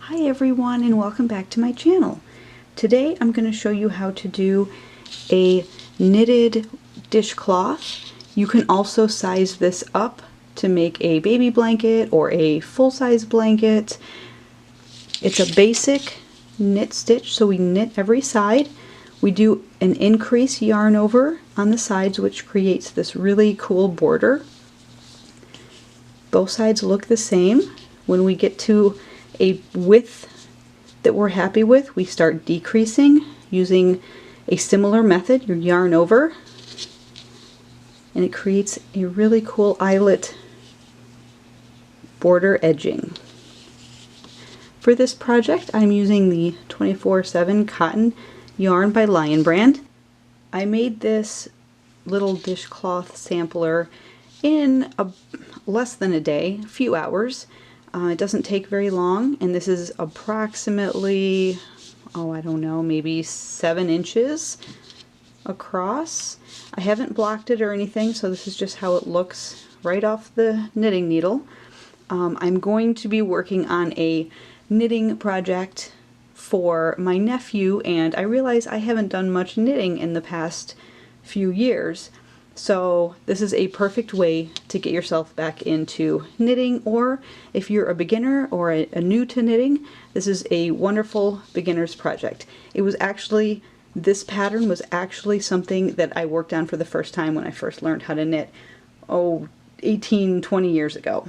Hi everyone, and welcome back to my channel. Today I'm going to show you how to do a knitted dishcloth. You can also size this up to make a baby blanket or a full-size blanket. It's a basic knit stitch, so we knit every side. We do an increase yarn over on the sides, which creates this really cool border. Both sides look the same. When we get to a width that we're happy with, we start decreasing using a similar method. You yarn over, and it creates a really cool eyelet border edging. For this project, I'm using the 24/7 cotton yarn by Lion Brand. I made this little dishcloth sampler in less than a day, a few hours. It doesn't take very long, and this is approximately, I don't know, maybe 7 inches across. I haven't blocked it or anything, so this is just how it looks right off the knitting needle. I'm going to be working on a knitting project for my nephew, and I realize I haven't done much knitting in the past few years. So this is a perfect way to get yourself back into knitting, or if you're a beginner or a new to knitting, this is a wonderful beginner's project. This pattern was actually something that I worked on for the first time when I first learned how to knit, 18-20 years ago.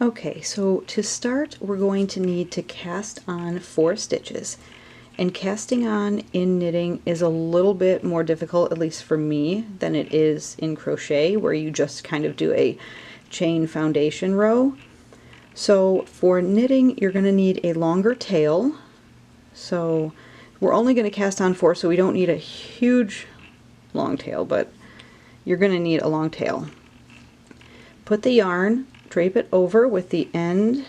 Okay, so to start, we're going to need to cast on 4 stitches. And casting on in knitting is a little bit more difficult, at least for me, than it is in crochet, where you just kind of do a chain foundation row. So for knitting, you're going to need a longer tail. So we're only going to cast on 4, so we don't need a huge long tail, but you're going to need a long tail. Put the yarn, drape it over with the end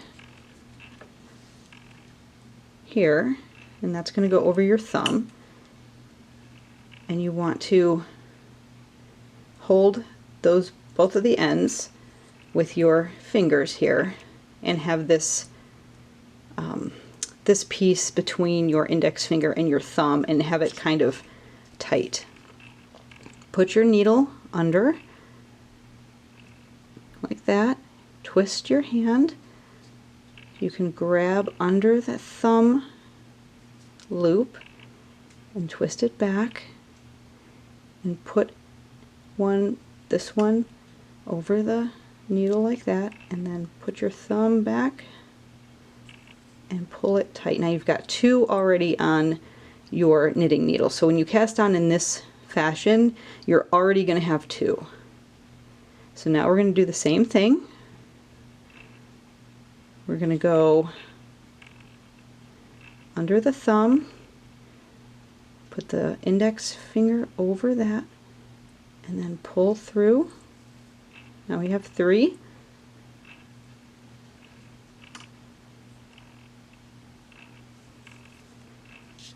here, and that's going to go over your thumb, and you want to hold both of the ends with your fingers here and have this this piece between your index finger and your thumb and have it kind of tight. Put your needle under like that, twist your hand. You can grab under the thumb loop and twist it back and put this one over the needle like that, and then put your thumb back and pull it tight. Now you've got 2 already on your knitting needle, so when you cast on in this fashion, you're already going to have 2. So now we're going to do the same thing. We're going to go under the thumb, put the index finger over that, and then pull through. Now we have 3.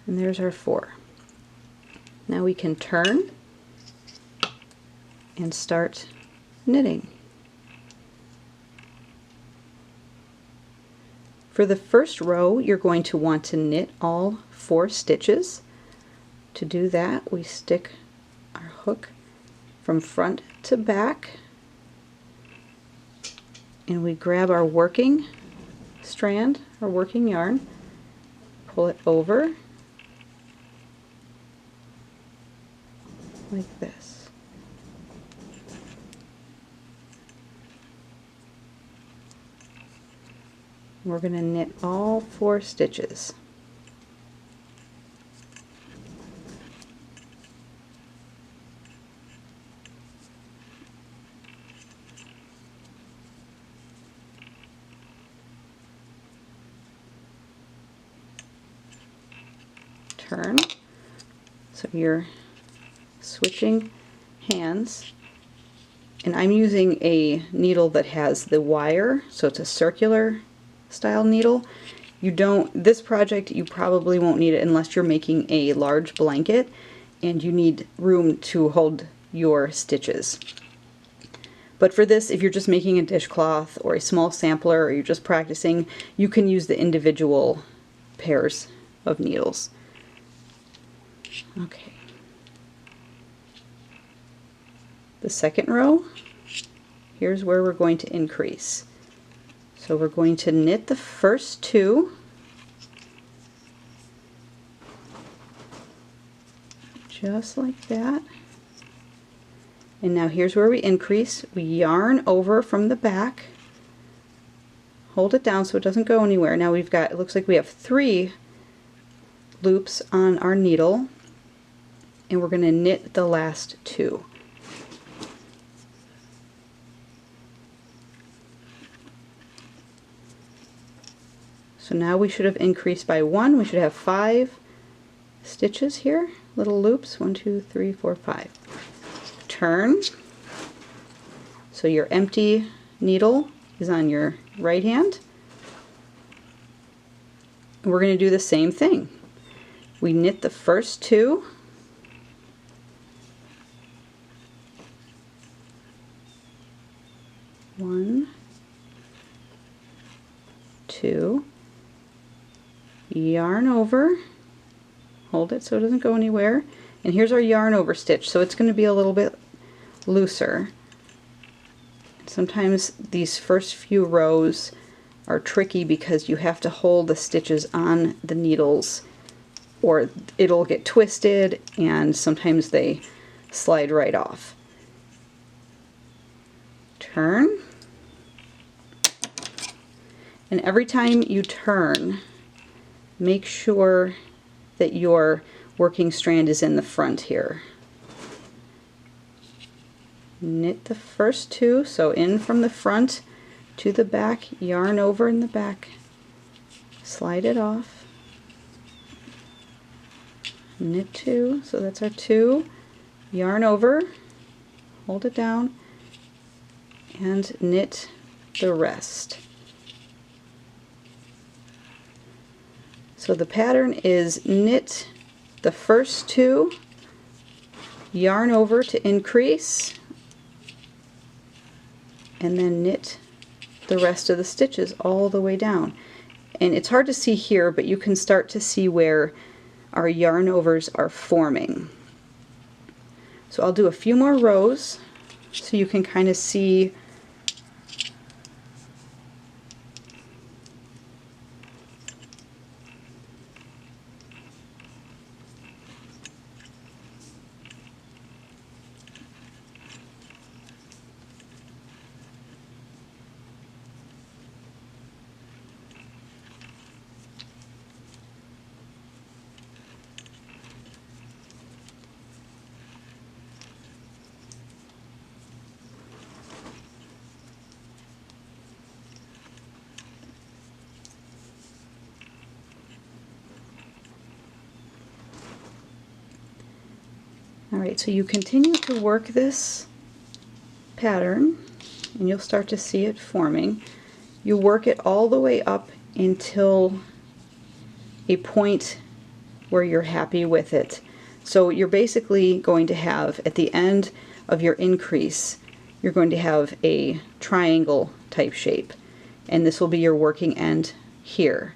And there's our 4. Now we can turn and start knitting. For the first row, you're going to want to knit all 4 stitches. To do that, we stick our hook from front to back, and we grab our working strand, our working yarn, pull it over like this. We're going to knit all 4 stitches. Turn. So you're switching hands, and I'm using a needle that has the wire, so it's a circular style needle. This project, you probably won't need it unless you're making a large blanket and you need room to hold your stitches. But for this, if you're just making a dishcloth or a small sampler, or you're just practicing, you can use the individual pairs of needles. Okay. The second row, here's where we're going to increase. So we're going to knit the first two, just like that. And now here's where we increase. We yarn over from the back, hold it down so it doesn't go anywhere. Now we've got, it looks like we have 3 loops on our needle, and we're going to knit the last 2. So now we should have increased by 1. We should have 5 stitches here, little loops, 1, 2, 3, 4, 5. Turn. So your empty needle is on your right hand. And we're going to do the same thing. We knit the first 2. One, 2. Yarn over, hold it so it doesn't go anywhere, and here's our yarn over stitch, so it's going to be a little bit looser. Sometimes these first few rows are tricky because you have to hold the stitches on the needles or it'll get twisted, and sometimes they slide right off. Turn, and every time you turn, make sure that your working strand is in the front here. Knit the first 2, so in from the front to the back, yarn over in the back, slide it off, knit 2, so that's our 2, yarn over, hold it down, and knit the rest. So the pattern is knit the first 2, yarn over to increase, and then knit the rest of the stitches all the way down. And it's hard to see here, but you can start to see where our yarn overs are forming. So I'll do a few more rows so you can kind of see Alright, so you continue to work this pattern and you'll start to see it forming. You work it all the way up until a point where you're happy with it. So you're basically going to have, at the end of your increase, you're going to have a triangle type shape, and this will be your working end here.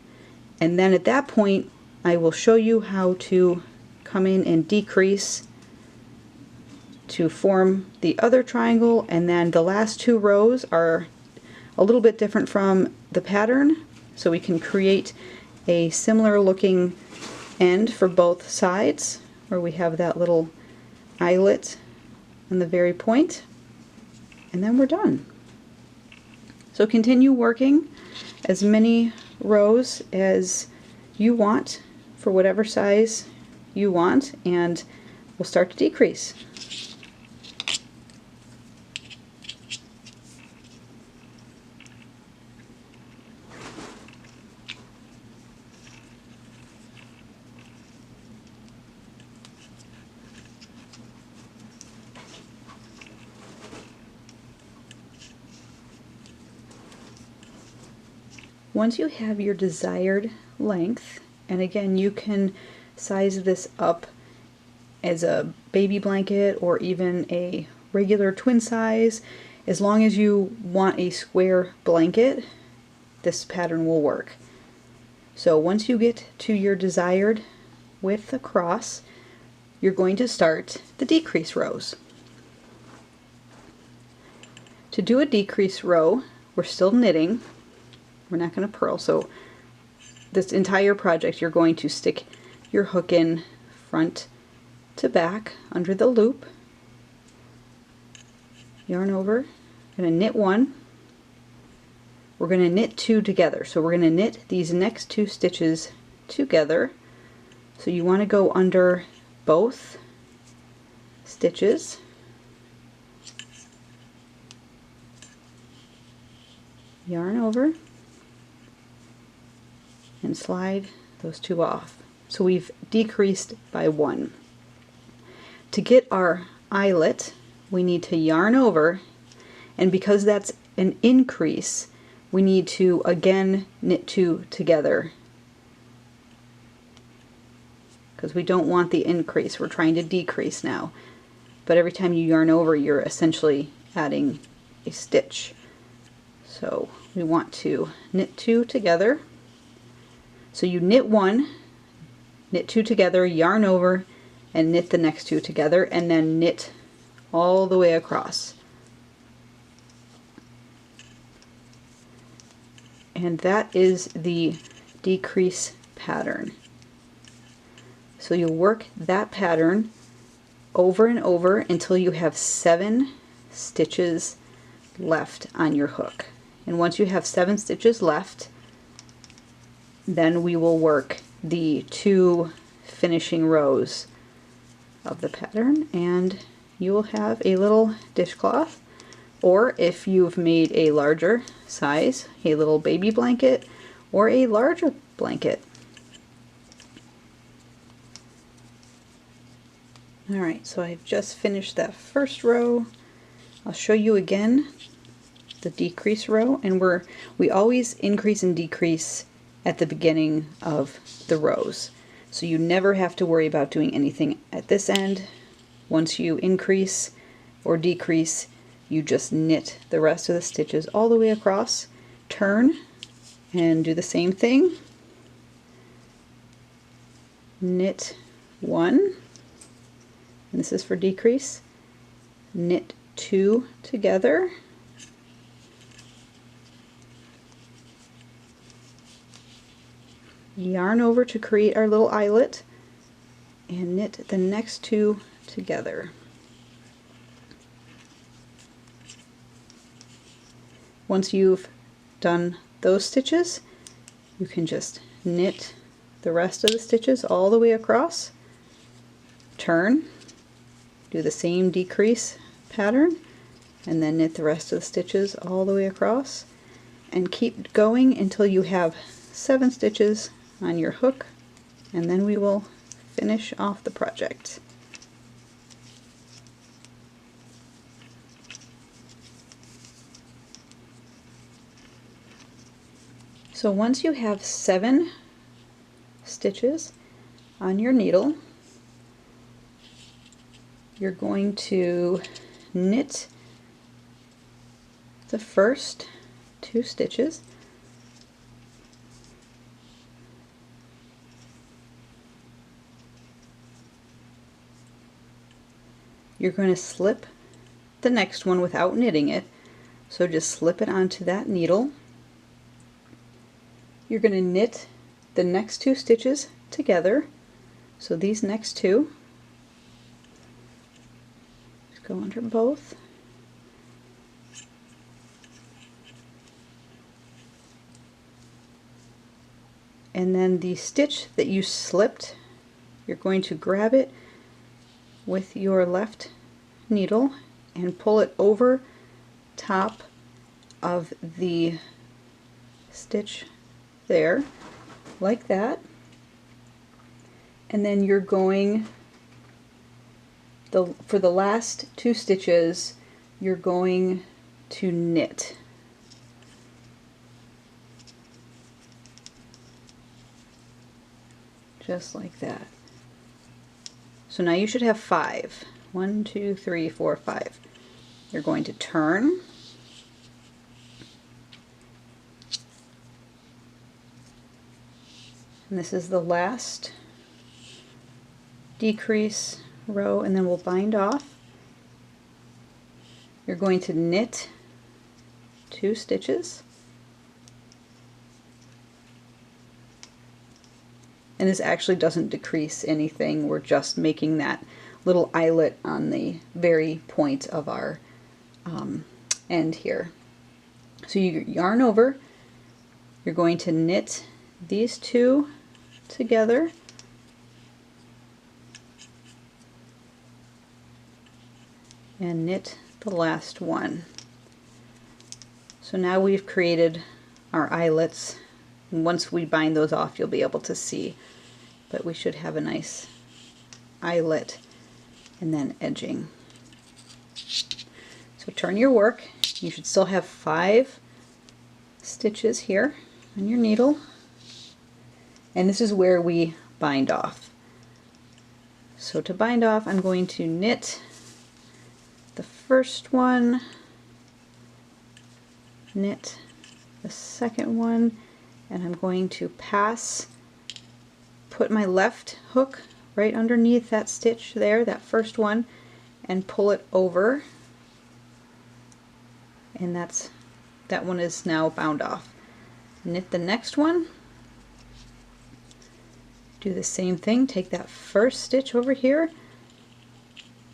And then at that point I will show you how to come in and decrease to form the other triangle, and then the last 2 rows are a little bit different from the pattern, so we can create a similar looking end for both sides where we have that little eyelet on the very point, and then we're done. So continue working as many rows as you want for whatever size you want, and we'll start to decrease. Once you have your desired length, and again you can size this up as a baby blanket or even a regular twin size, As long as you want a square blanket, this pattern will work. So once you get to your desired width across, you're going to start the decrease rows. To do a decrease row, we're still knitting. We're not going to purl, so this entire project you're going to stick your hook in front to back under the loop, yarn over, going to knit one, we're going to knit two together. So we're going to knit these next two stitches together. So you want to go under both stitches, yarn over, and slide those two off. So we've decreased by one. To get our eyelet, we need to yarn over, and because that's an increase, we need to again knit two together, because we don't want the increase, we're trying to decrease now. But every time you yarn over, you're essentially adding a stitch. So we want to knit two together. So you knit one, knit two together, yarn over, and knit the next two together, and then knit all the way across. And that is the decrease pattern. So you'll work that pattern over and over until you have 7 stitches left on your hook. And once you have 7 stitches left, then we will work the 2 finishing rows of the pattern, and you will have a little dishcloth, or if you've made a larger size, a little baby blanket or a larger blanket. Alright, so I've just finished that first row. I'll show you again the decrease row, and we always increase and decrease at the beginning of the rows. So you never have to worry about doing anything at this end. Once you increase or decrease, you just knit the rest of the stitches all the way across, turn, and do the same thing. Knit one, and this is for decrease. Knit two together. Yarn over to create our little eyelet, and knit the next two together. Once you've done those stitches, you can just knit the rest of the stitches all the way across, turn, do the same decrease pattern, and then knit the rest of the stitches all the way across, and keep going until you have 7 stitches on your hook, and then we will finish off the project. So once you have 7 stitches on your needle, you're going to knit the first 2 stitches, you're going to slip the next one without knitting it, so just slip it onto that needle. You're going to knit the next 2 stitches together, so these next 2 just go under both, and then the stitch that you slipped, you're going to grab it with your left needle and pull it over top of the stitch there, like that, and then you're going, for the last 2 stitches, you're going to knit. Just like that. So now you should have 5. 1, 2, 3, 4, 5. You're going to turn, And this is the last decrease row, and then we'll bind off. You're going to knit 2 stitches. And this actually doesn't decrease anything, we're just making that little eyelet on the very point of our end here. So you yarn over, you're going to knit these 2 together, and knit the last one. So now we've created our eyelets, and once we bind those off you'll be able to see, but we should have a nice eyelet and then edging. So turn your work. You should still have 5 stitches here on your needle, and this is where we bind off. So to bind off, I'm going to knit the first one, knit the second one, and I'm going to put my left hook right underneath that stitch there, that first one, and pull it over, and that one is now bound off. Knit the next one, do the same thing, take that first stitch over here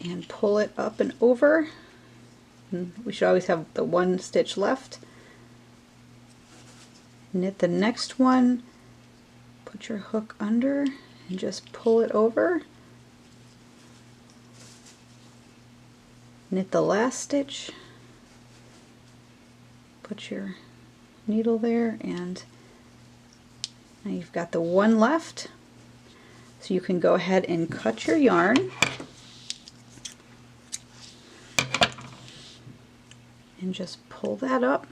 and pull it up and over, and we should always have the one stitch left. Knit the next one, put your hook under and just pull it over. Knit the last stitch, put your needle there, and now you've got the one left. So you can go ahead and cut your yarn and just pull that up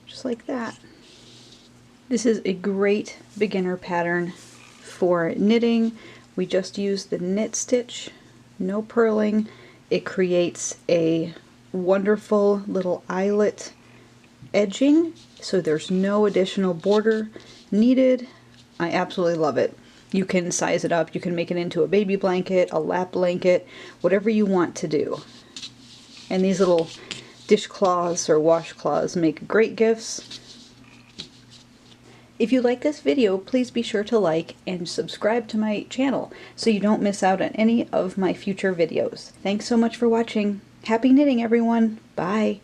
just like that. This is a great beginner pattern for knitting. We just use the knit stitch, no purling. It creates a wonderful little eyelet edging, so there's no additional border needed. I absolutely love it. You can size it up, you can make it into a baby blanket, a lap blanket, whatever you want to do. And these little dishcloths or washcloths make great gifts. If you like this video, please be sure to like and subscribe to my channel so you don't miss out on any of my future videos. Thanks so much for watching. Happy knitting, everyone. Bye.